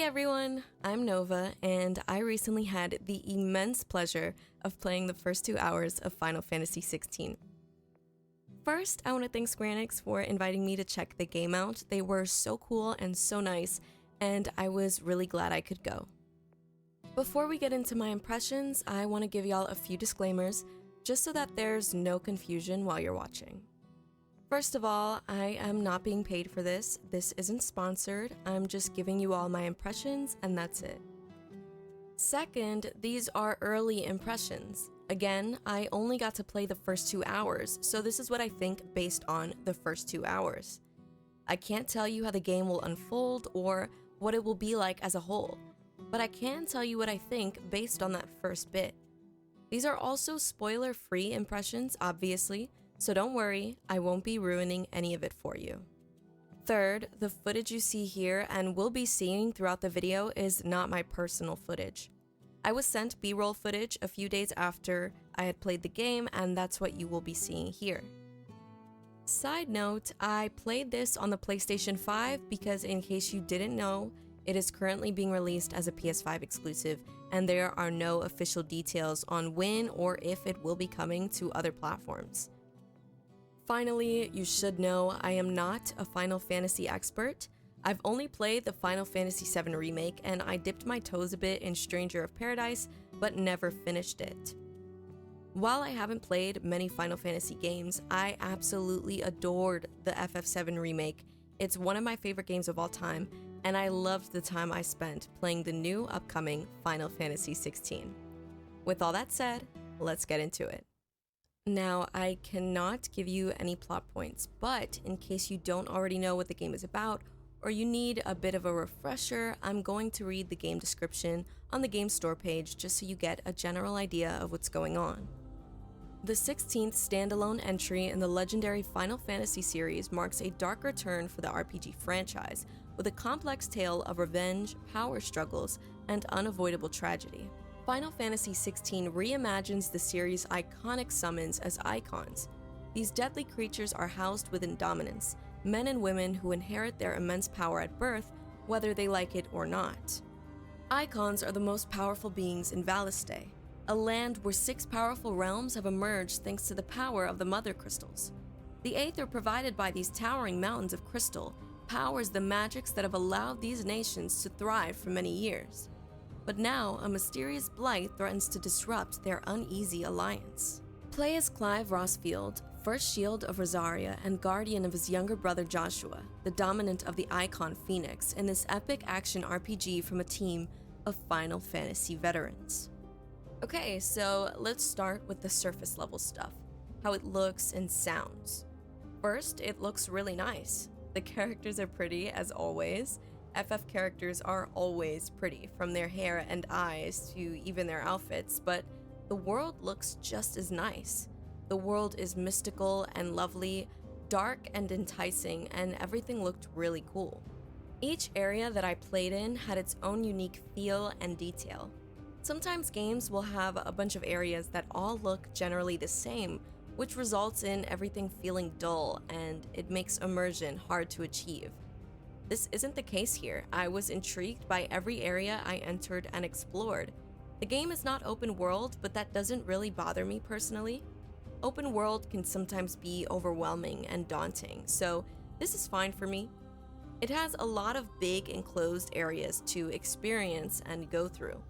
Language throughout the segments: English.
Hey everyone, I'm Nova, and I recently had the immense pleasure of playing the first 2 hours of Final Fantasy XVI. First, I want to thank Square Enix for inviting me to check the game out. They were so cool and so nice, and I was really glad I could go. Before we get into my impressions, I want to give y'all a few disclaimers, just so that there's no confusion while you're watching. First of all, I am not being paid for this. This isn't sponsored. I'm just giving you all my impressions, and that's it. Second, these are early impressions. Again, I only got to play the first 2 hours, so this is what I think based on the first 2 hours. I can't tell you how the game will unfold or what it will be like as a whole, but I can tell you what I think based on that first bit. These are also spoiler-free impressions, obviously, so don't worry, I won't be ruining any of it for you. Third, the footage you see here and will be seeing throughout the video is not my personal footage. I was sent B-roll footage a few days after I had played the game, and that's what you will be seeing here. Side note, I played this on the PlayStation 5 because in case you didn't know, it is currently being released as a PS5 exclusive, and there are no official details on when or if it will be coming to other platforms. Finally, you should know I am not a Final Fantasy expert. I've only played the Final Fantasy VII Remake, and I dipped my toes a bit in Stranger of Paradise, but never finished it. While I haven't played many Final Fantasy games, I absolutely adored the FF7 Remake. It's one of my favorite games of all time, and I loved the time I spent playing the new upcoming Final Fantasy XVI. With all that said, let's get into it. Now, I cannot give you any plot points, but in case you don't already know what the game is about, or you need a bit of a refresher, I'm going to read the game description on the game store page just so you get a general idea of what's going on. The 16th standalone entry in the legendary Final Fantasy series marks a darker turn for the RPG franchise, with a complex tale of revenge, power struggles, and unavoidable tragedy. Final Fantasy XVI reimagines the series' iconic summons as icons. These deadly creatures are housed within dominants, men and women who inherit their immense power at birth, whether they like it or not. Icons are the most powerful beings in Valiste, a land where 6 powerful realms have emerged thanks to the power of the Mother Crystals. The aether provided by these towering mountains of crystal powers the magics that have allowed these nations to thrive for many years. But now, a mysterious blight threatens to disrupt their uneasy alliance. Play as Clive Rossfield, first Shield of Rosaria and guardian of his younger brother Joshua, the dominant of the Icon Phoenix, in this epic action RPG from a team of Final Fantasy veterans. Okay, so let's start with the surface level stuff, how it looks and sounds. First, it looks really nice. The characters are pretty, as always. FF characters are always pretty, from their hair and eyes to even their outfits, but the world looks just as nice. The world is mystical and lovely, dark and enticing, and everything looked really cool. Each area that I played in had its own unique feel and detail. Sometimes games will have a bunch of areas that all look generally the same, which results in everything feeling dull, and it makes immersion hard to achieve. This isn't the case here. I was intrigued by every area I entered and explored. The game is not open world, but that doesn't really bother me personally. Open world can sometimes be overwhelming and daunting, so this is fine for me. It has a lot of big enclosed areas to experience and go through.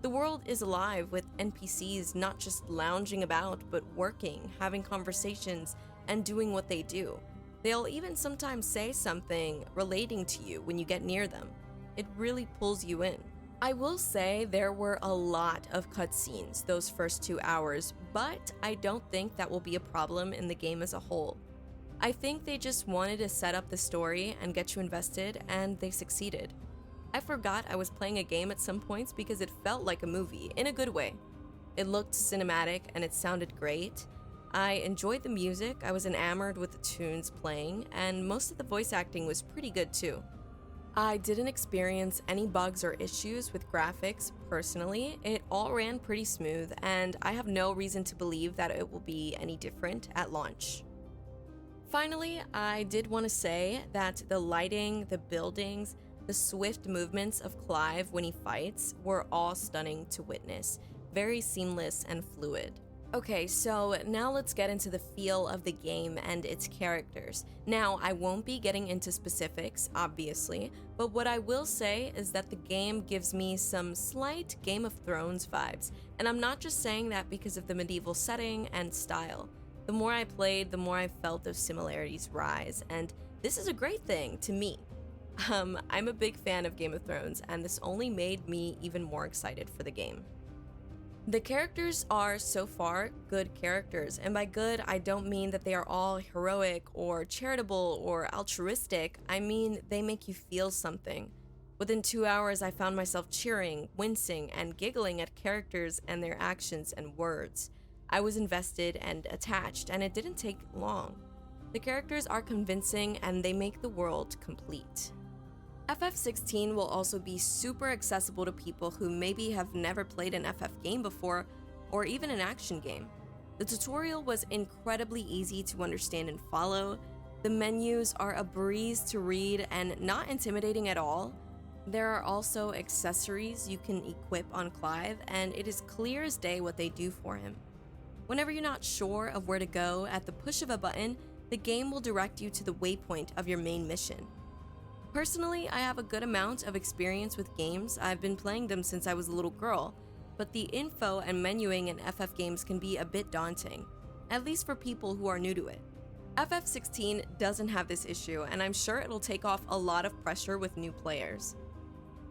The world is alive with NPCs not just lounging about, but working, having conversations, and doing what they do. They'll even sometimes say something relating to you when you get near them. It really pulls you in. I will say there were a lot of cutscenes those first 2 hours, but I don't think that will be a problem in the game as a whole. I think they just wanted to set up the story and get you invested, and they succeeded. I forgot I was playing a game at some points because it felt like a movie, in a good way. It looked cinematic and it sounded great. I enjoyed the music, I was enamored with the tunes playing, and most of the voice acting was pretty good too. I didn't experience any bugs or issues with graphics personally. It all ran pretty smooth, and I have no reason to believe that it will be any different at launch. Finally, I did want to say that the lighting, the buildings, The swift movements of Clive when he fights were all stunning to witness, very seamless and fluid. Okay, so now let's get into the feel of the game and its characters. Now, I won't be getting into specifics, obviously, but what I will say is that the game gives me some slight Game of Thrones vibes, and I'm not just saying that because of the medieval setting and style. The more I played, the more I felt those similarities rise, and this is a great thing to me. I'm a big fan of Game of Thrones, and this only made me even more excited for the game. The characters are, so far, good characters, and by good, I don't mean that they are all heroic or charitable or altruistic. I mean they make you feel something. Within 2 hours, I found myself cheering, wincing, and giggling at characters and their actions and words. I was invested and attached, and it didn't take long. The characters are convincing, and they make the world complete. FF16 will also be super accessible to people who maybe have never played an FF game before, or even an action game. The tutorial was incredibly easy to understand and follow. The menus are a breeze to read and not intimidating at all. There are also accessories you can equip on Clive, and it is clear as day what they do for him. Whenever you're not sure of where to go, at the push of a button, the game will direct you to the waypoint of your main mission. Personally, I have a good amount of experience with games. I've been playing them since I was a little girl, but the info and menuing in FF games can be a bit daunting, at least for people who are new to it. FF16 doesn't have this issue, and I'm sure it'll take off a lot of pressure with new players.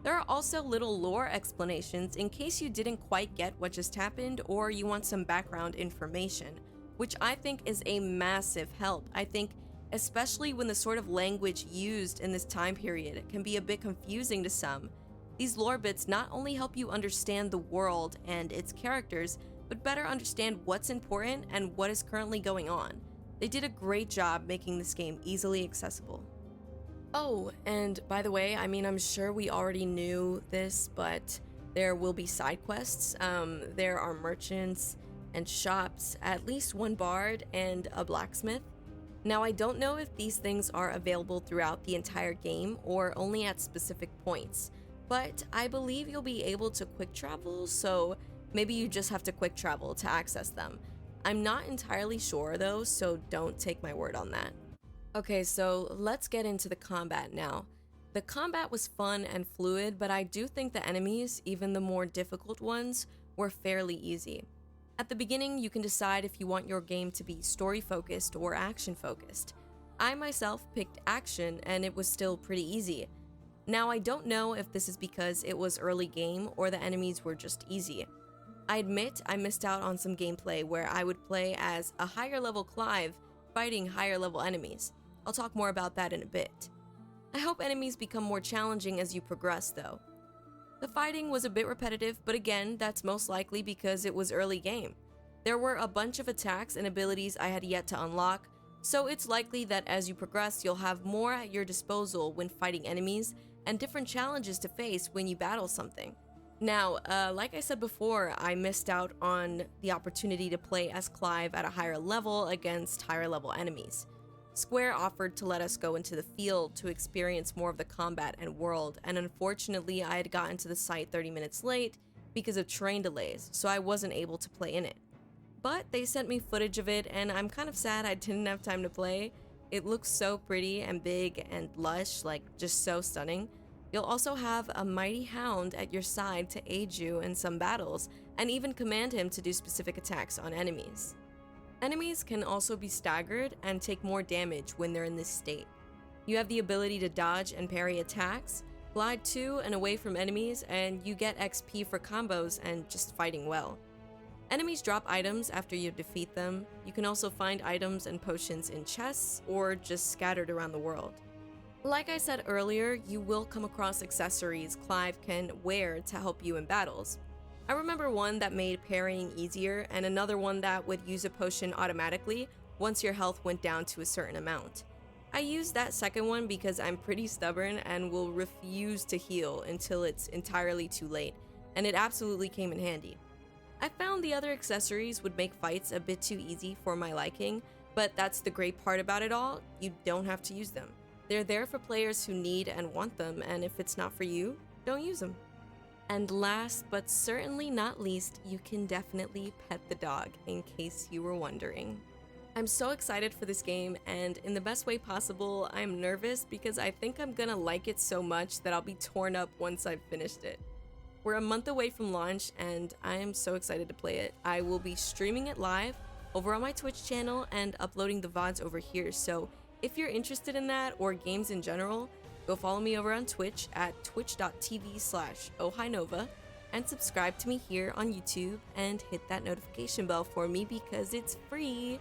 There are also little lore explanations in case you didn't quite get what just happened or you want some background information, which I think is a massive help. I think especially when the sort of language used in this time period can be a bit confusing to some. These lore bits not only help you understand the world and its characters, but better understand what's important and what is currently going on. They did a great job making this game easily accessible. Oh, and by the way, I'm sure we already knew this, but there will be side quests. There are merchants and shops, at least one bard and a blacksmith. Now, I don't know if these things are available throughout the entire game or only at specific points, but I believe you'll be able to quick travel, so maybe you just have to quick travel to access them. I'm not entirely sure though, so don't take my word on that. Okay, so let's get into the combat now. The combat was fun and fluid, but I do think the enemies, even the more difficult ones, were fairly easy. At the beginning, you can decide if you want your game to be story-focused or action-focused. I myself picked action, and it was still pretty easy. Now, I don't know if this is because it was early game or the enemies were just easy. I admit I missed out on some gameplay where I would play as a higher-level Clive fighting higher-level enemies. I'll talk more about that in a bit. I hope enemies become more challenging as you progress, though. The fighting was a bit repetitive, but again, that's most likely because it was early game. There were a bunch of attacks and abilities I had yet to unlock, so it's likely that as you progress, you'll have more at your disposal when fighting enemies and different challenges to face when you battle something. Now, like I said before, I missed out on the opportunity to play as Clive at a higher level against higher level enemies. Square offered to let us go into the field to experience more of the combat and world, and unfortunately I had gotten to the site 30 minutes late because of train delays, so I wasn't able to play in it. But they sent me footage of it, and I'm kind of sad I didn't have time to play. It looks so pretty and big and lush, like just so stunning. You'll also have a mighty hound at your side to aid you in some battles, and even command him to do specific attacks on enemies. Enemies can also be staggered and take more damage when they're in this state. You have the ability to dodge and parry attacks, glide to and away from enemies, and you get XP for combos and just fighting well. Enemies drop items after you defeat them. You can also find items and potions in chests or just scattered around the world. Like I said earlier, you will come across accessories Clive can wear to help you in battles. I remember one that made parrying easier, and another one that would use a potion automatically once your health went down to a certain amount. I used that second one because I'm pretty stubborn and will refuse to heal until it's entirely too late, and it absolutely came in handy. I found the other accessories would make fights a bit too easy for my liking, but that's the great part about it all, you don't have to use them. They're there for players who need and want them, and if it's not for you, don't use them. And last but certainly not least, you can definitely pet the dog, in case you were wondering. I'm so excited for this game, and in the best way possible, I'm nervous because I think I'm gonna like it so much that I'll be torn up once I've finished it. We're a month away from launch, and I am so excited to play it. I will be streaming it live over on my Twitch channel and uploading the VODs over here, so if you're interested in that or games in general, go follow me over on Twitch at twitch.tv/ohinova and subscribe to me here on YouTube and hit that notification bell for me because it's free.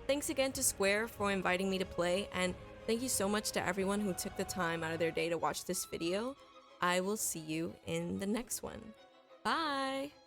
Thanks again to Square for inviting me to play, and thank you so much to everyone who took the time out of their day to watch this video. I will see you in the next one. Bye!